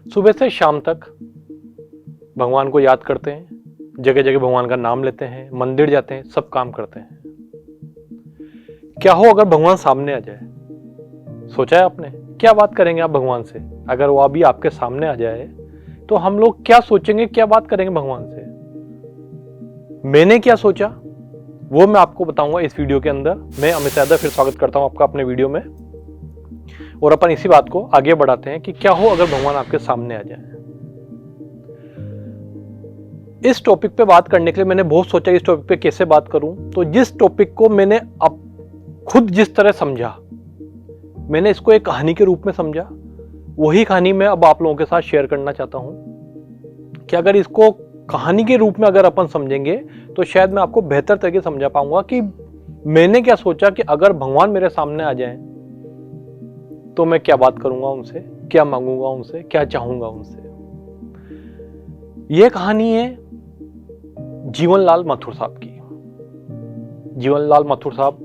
सुबह से शाम तक भगवान को याद करते हैं, जगह जगह भगवान का नाम लेते हैं, मंदिर जाते हैं, सब काम करते हैं। क्या हो अगर भगवान सामने आ जाए? सोचा है आपने क्या बात करेंगे आप भगवान से? अगर वो अभी आपके सामने आ जाए तो हम लोग क्या सोचेंगे, क्या बात करेंगे भगवान से? मैंने क्या सोचा वो मैं आपको बताऊंगा इस वीडियो के अंदर। मैं अमित यादव फिर स्वागत करता हूं आपका अपने वीडियो में, और अपन इसी बात को आगे बढ़ाते हैं कि क्या हो अगर भगवान आपके सामने आ जाए। इस टॉपिक पे बात करने के लिए मैंने बहुत सोचा इस टॉपिक पे कैसे बात करूं। तो जिस टॉपिक को मैंने अब खुद जिस तरह समझा, मैंने इसको एक कहानी के रूप में समझा, वही कहानी मैं अब आप लोगों के साथ शेयर करना चाहता हूं कि अगर इसको कहानी के रूप में अगर अपन समझेंगे तो शायद मैं आपको बेहतर तरीके से समझा पाऊंगा कि मैंने क्या सोचा कि अगर भगवान मेरे सामने आ जाए तो मैं क्या बात करूंगा उनसे, क्या मांगूंगा उनसे, क्या चाहूंगा उनसे। यह कहानी है जीवनलाल माथुर साहब की। जीवनलाल माथुर साहब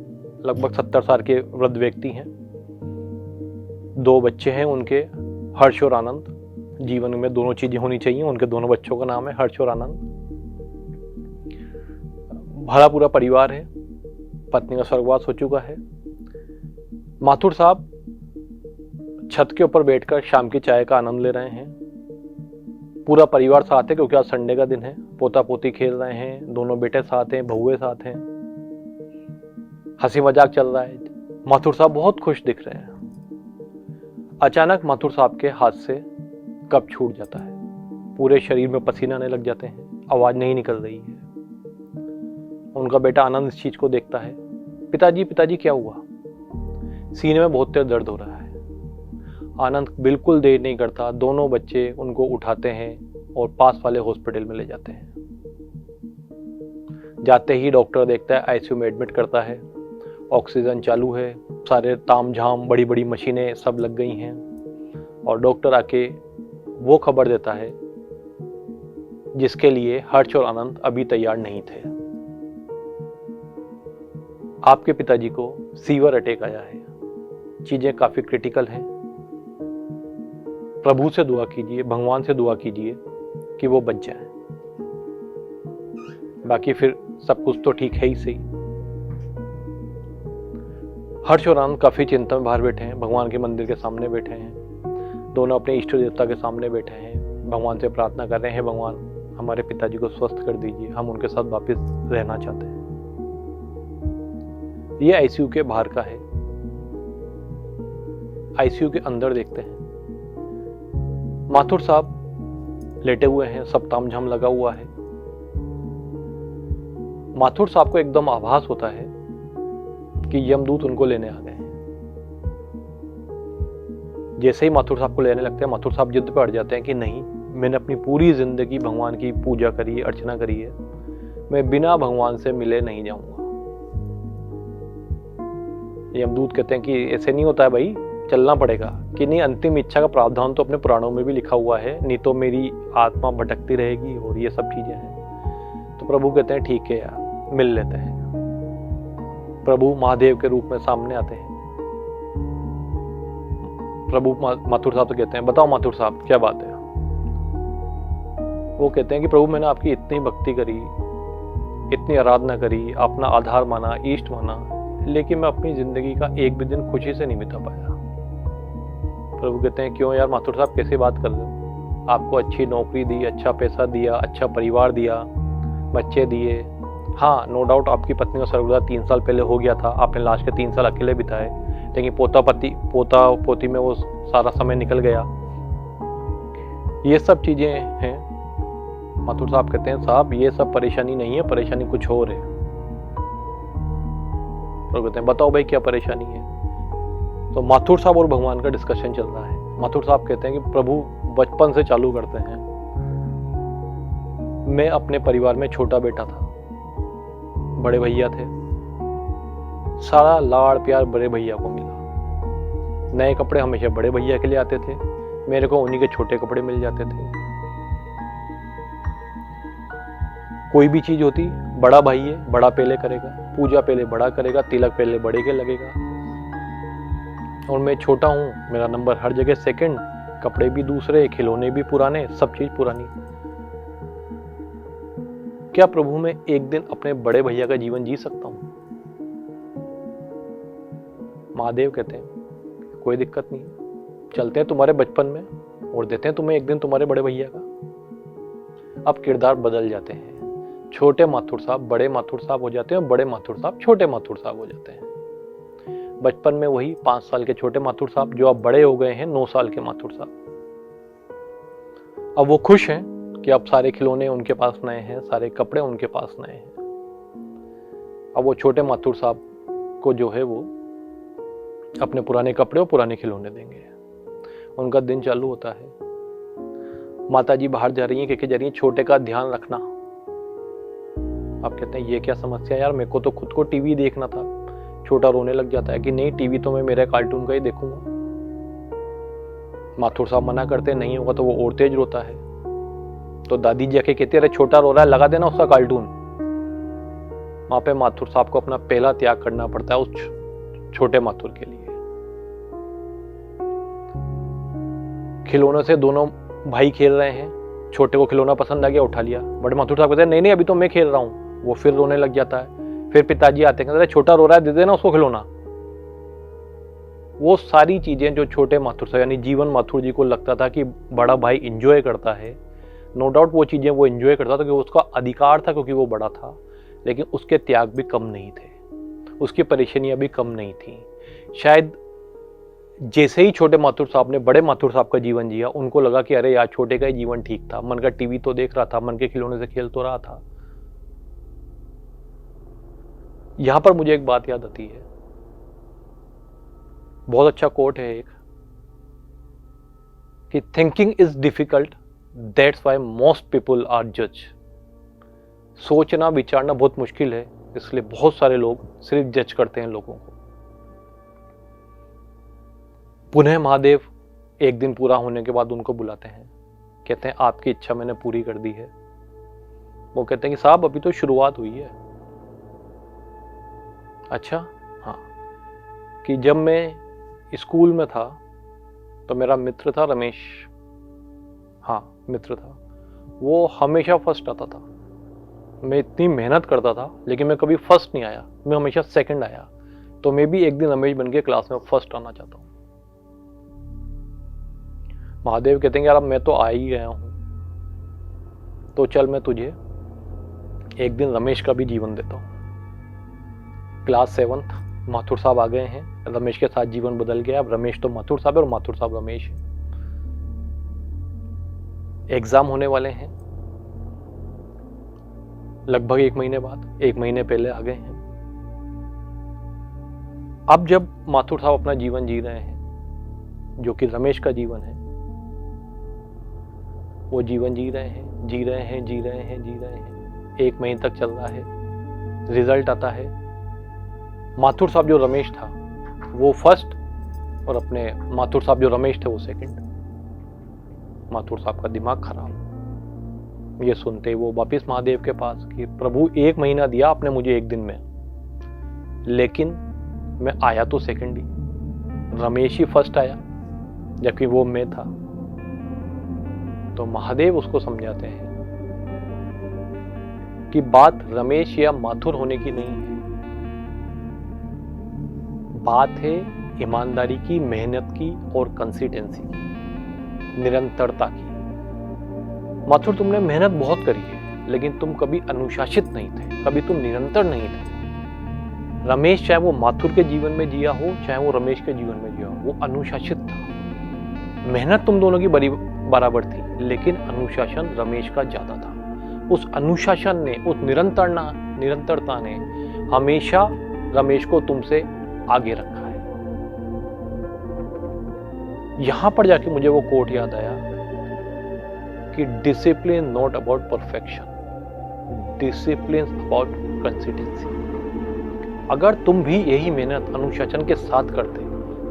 लगभग 70 साल के वृद्ध व्यक्ति हैं। 2 बच्चे हैं उनके, हर्ष और आनंद। जीवन में दोनों चीजें होनी चाहिए। उनके दोनों बच्चों का नाम है हर्ष और आनंद। भरा पूरा परिवार है। पत्नी का स्वर्गवास हो चुका है। माथुर साहब छत के ऊपर बैठकर शाम की चाय का आनंद ले रहे हैं। पूरा परिवार साथ है क्योंकि आज संडे का दिन है। पोता पोती खेल रहे हैं, दोनों बेटे साथ हैं, बहुएं साथ हैं, हंसी मजाक चल रहा है। माथुर साहब बहुत खुश दिख रहे हैं। अचानक माथुर साहब के हाथ से कप छूट जाता है। पूरे शरीर में पसीना आने लग जाते हैं, आवाज नहीं निकल रही है। उनका बेटा आनंद इस चीज को देखता है। पिताजी पिताजी क्या हुआ? सीने में बहुत तेज दर्द हो रहा है। आनंद बिल्कुल देर नहीं करता, दोनों बच्चे उनको उठाते हैं और पास वाले हॉस्पिटल में ले जाते हैं। जाते ही डॉक्टर देखता है, आईसीयू में एडमिट करता है। ऑक्सीजन चालू है, सारे तामझाम, बड़ी बड़ी मशीनें सब लग गई हैं, और डॉक्टर आके वो खबर देता है जिसके लिए हर्ष और आनंद अभी तैयार नहीं थे। आपके पिताजी को सीवर अटैक आया है, चीजें काफी क्रिटिकल हैं। प्रभु से दुआ कीजिए, भगवान से दुआ कीजिए कि वो बच जाए। बाकी फिर सब कुछ तो ठीक है ही सही। हर्ष और आनंद काफी चिंता में बाहर बैठे हैं, भगवान के मंदिर के सामने बैठे हैं। दोनों अपने इष्ट देवता के सामने बैठे हैं, भगवान से प्रार्थना कर रहे हैं, भगवान हमारे पिताजी को स्वस्थ कर दीजिए, हम उनके साथ वापस रहना चाहते हैं। ये आईसीयू के बाहर का है। आईसीयू के अंदर देखते हैं, माथुर साहब लेटे हुए हैं, सब तामझाम लगा हुआ है। माथुर साहब को एकदम आभास होता है कि यमदूत उनको लेने आ गए हैं। जैसे ही माथुर साहब को लेने लगते हैं, माथुर साहब जिद पे अड़ जाते हैं कि नहीं, मैंने अपनी पूरी जिंदगी भगवान की पूजा करी है, अर्चना करी है, मैं बिना भगवान से मिले नहीं जाऊंगा। यमदूत कहते हैं कि ऐसे नहीं होता है भाई, चलना पड़ेगा। कि नहीं, अंतिम इच्छा का प्रावधान तो अपने पुराणों में भी लिखा हुआ है, नहीं तो मेरी आत्मा भटकती रहेगी और ये सब चीजें हैं। तो प्रभु कहते हैं ठीक है यार, मिल लेते हैं। प्रभु महादेव के रूप में सामने आते हैं। प्रभु माथुर साहब तो कहते हैं, बताओ माथुर साहब क्या बात है? वो कहते हैं कि प्रभु मैंने आपकी इतनी भक्ति करी, इतनी आराधना करी, अपना आधार माना, इष्ट माना, लेकिन मैं अपनी जिंदगी का एक भी दिन खुशी से नहीं बिता पाया। प्रभु कहते हैं क्यों यार माथुर साहब, कैसे बात कर रहे हो? आपको अच्छी नौकरी दी, अच्छा पैसा दिया, अच्छा परिवार दिया, बच्चे दिए। हाँ, नो डाउट आपकी पत्नी का स्वर्गवास 3 साल पहले हो गया था, आपने लास्ट के 3 साल अकेले बिताए, लेकिन पोता पोती में वो सारा समय निकल गया। ये सब चीजें हैं। माथुर साहब कहते हैं साहब ये सब परेशानी नहीं है, परेशानी कुछ और है। तो कहते हैं बताओ भाई क्या परेशानी है? तो माथुर साहब और भगवान का डिस्कशन चल रहा है। माथुर साहब कहते हैं कि प्रभु बचपन से चालू करते हैं। मैं अपने परिवार में छोटा बेटा था, बड़े भैया थे, सारा लाड़ प्यार बड़े भैया को मिला। नए कपड़े हमेशा बड़े भैया के लिए आते थे, मेरे को उन्हीं के छोटे कपड़े मिल जाते थे। कोई भी चीज होती, बड़ा भाई है, बड़ा पहले करेगा, पूजा पहले बड़ा करेगा, तिलक पहले बड़े के लगेगा। और मैं छोटा हूँ, मेरा नंबर हर जगह सेकंड, कपड़े भी दूसरे, खिलौने भी पुराने, सब चीज पुरानी। क्या प्रभु मैं एक दिन अपने बड़े भैया का जीवन जी सकता हूं? महादेव कहते हैं कोई दिक्कत नहीं, चलते हैं तुम्हारे बचपन में और देते हैं तुम्हें एक दिन तुम्हारे बड़े भैया का। अब किरदार बदल जाते हैं, छोटे माथुर साहब बड़े माथुर साहब हो जाते हैं और बड़े माथुर साहब छोटे माथुर साहब हो जाते हैं। बचपन में वही 5 साल के छोटे माथुर साहब जो अब बड़े हो गए हैं 9 साल के माथुर साहब। अब वो खुश हैं कि अब सारे खिलौने उनके पास नए हैं, सारे कपड़े उनके पास नए हैं। अब वो छोटे माथुर साहब को जो है वो अपने पुराने कपड़े और पुराने खिलौने देंगे। उनका दिन चालू होता है, माता जी बाहर जा रही हैं, कह जा रही हैं छोटे का ध्यान रखना। आप कहते हैं ये क्या समस्या यार, मेरे को तो खुद को टीवी देखना था। छोटा रोने लग जाता है कि नहीं, टीवी तो मैं मेरे कार्टून का ही देखूंगा। माथुर साहब मना करते हैं नहीं होगा तो वो और तेज रोता है। तो दादी जी आके कहती है अरे छोटा रो रहा है, लगा देना उसका कार्टून। वहां पे माथुर साहब को अपना पहला त्याग करना पड़ता है उस छोटे माथुर के लिए। खिलौनों से दोनों भाई खेल रहे हैं, छोटे को खिलौना पसंद आ गया, उठा लिया। बड़े माथुर साहब कहते हैं नहीं नहीं अभी तो मैं खेल रहा हूं। वो फिर रोने लग जाता है। फिर पिताजी आते हैं, कहते छोटा रो रहा है, दे देना उसको खिलौना। वो सारी चीजें जो छोटे माथुर साहब यानी जीवन माथुर जी को लगता था कि बड़ा भाई एंजॉय करता है, नो डाउट वो चीजें वो एंजॉय करता था क्योंकि उसका अधिकार था, क्योंकि वो बड़ा था। लेकिन उसके त्याग भी कम नहीं थे, उसकी परेशानियां भी कम नहीं थी। शायद जैसे ही छोटे माथुर साहब ने बड़े माथुर साहब का जीवन जिया, उनको लगा कि अरे यार छोटे का ही जीवन ठीक था, मन का टीवी तो देख रहा था, मन के खिलौने से खेल तो रहा था। यहां पर मुझे एक बात याद आती है, बहुत अच्छा कोट है एक, कि thinking is difficult that's why most people are जज। सोचना विचारना बहुत मुश्किल है, इसलिए बहुत सारे लोग सिर्फ जज करते हैं लोगों को। पुनः महादेव एक दिन पूरा होने के बाद उनको बुलाते हैं, कहते हैं आपकी इच्छा मैंने पूरी कर दी है। वो कहते हैं कि साहब अभी तो शुरुआत हुई है। अच्छा हाँ, कि जब मैं स्कूल में था तो मेरा मित्र था रमेश, हाँ मित्र था, वो हमेशा फर्स्ट आता था। मैं इतनी मेहनत करता था लेकिन मैं कभी फर्स्ट नहीं आया, मैं हमेशा सेकंड आया। तो मैं भी एक दिन रमेश बन के क्लास में फर्स्ट आना चाहता हूँ। महादेव कहते हैं यार अब मैं तो आ ही गया हूं, तो चल मैं तुझे एक दिन रमेश का भी जीवन देता हूं। क्लास 7th माथुर साहब आ गए हैं, रमेश के साथ जीवन बदल गया। अब रमेश तो माथुर साहब है और माथुर साहब रमेश है। एग्जाम होने वाले हैं लगभग 1 महीने बाद, 1 महीने पहले आ गए हैं। अब जब माथुर साहब अपना जीवन जी रहे हैं, जो कि रमेश का जीवन है, वो जीवन जी रहे हैं, जी रहे हैं, जी रहे हैं, जी रहे हैं। 1 महीने तक चल रहा है, रिजल्ट आता है। माथुर साहब जो रमेश था वो फर्स्ट और अपने माथुर साहब जो रमेश थे वो सेकंड। माथुर साहब का दिमाग खराब। ये सुनते वो वापिस महादेव के पास कि प्रभु 1 महीना दिया आपने मुझे 1 दिन में, लेकिन मैं आया तो सेकंड ही, रमेश ही फर्स्ट आया जबकि वो मैं था। तो महादेव उसको समझाते हैं कि बात रमेश या माथुर होने की नहीं है, बात है ईमानदारी की, मेहनत की और कंसिस्टेंसी की, निरंतरता की। माथुर तुमने मेहनत बहुत करी है लेकिन तुम कभी अनुशासित नहीं थे, कभी तुम निरंतर नहीं थे। रमेश चाहे वो माथुर के जीवन में जिया हो चाहे वो रमेश के जीवन में जिया हो, वो अनुशासित था। मेहनत तुम दोनों की बराबर थी लेकिन अनुशासन रमेश का ज्यादा था। उस अनुशासन ने, उस निरंतरता ने हमेशा रमेश को तुमसे आगे रखा है। यहां पर जाके मुझे वो कोट याद आया कि discipline not about perfection, discipline about consistency. अगर तुम भी यही मेहनत अनुशासन के साथ करते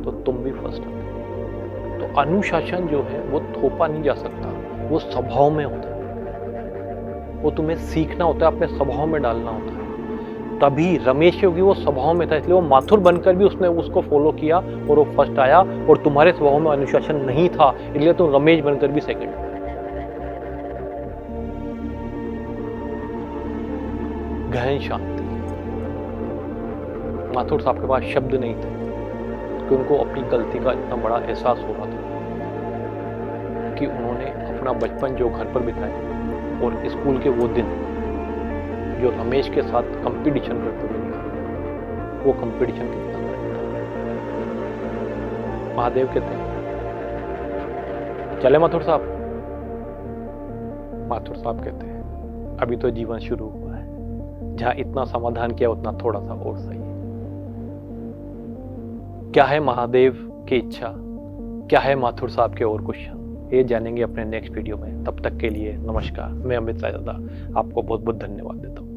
तो तुम भी फर्स्ट आते। तो अनुशासन जो है वो थोपा नहीं जा सकता, वो स्वभाव में होता है, वो तुम्हें सीखना होता है, अपने स्वभाव में डालना होता है। तभी रमेश योगी वो स्वभाव में था, इसलिए वो माथुर बनकर भी उसने उसको फॉलो किया और वो फर्स्ट आया। और तुम्हारे स्वभाव में अनुशासन नहीं था, इसलिए तुम रमेश बनकर भी सेकंड। गहन शांति। माथुर साहब के पास शब्द नहीं थे कि उनको अपनी गलती का इतना बड़ा एहसास हो रहा था कि उन्होंने अपना बचपन जो घर पर बिताया और स्कूल के वो दिन जो रमेश के साथ कंपटीशन करते हुए निकाले, वो कंपटीशन कितना करेक्ट था। महादेव कहते हैं चले माथुर साहब। माथुर साहब कहते हैं अभी तो जीवन शुरू हुआ है, जहां इतना समाधान किया उतना थोड़ा सा और सही है। क्या है महादेव की इच्छा, क्या है माथुर साहब के और क्वेश्चन, ये जानेंगे अपने नेक्स्ट वीडियो में। तब तक के लिए नमस्कार। मैं अमित सायदा आपको बहुत बहुत धन्यवाद देता हूँ।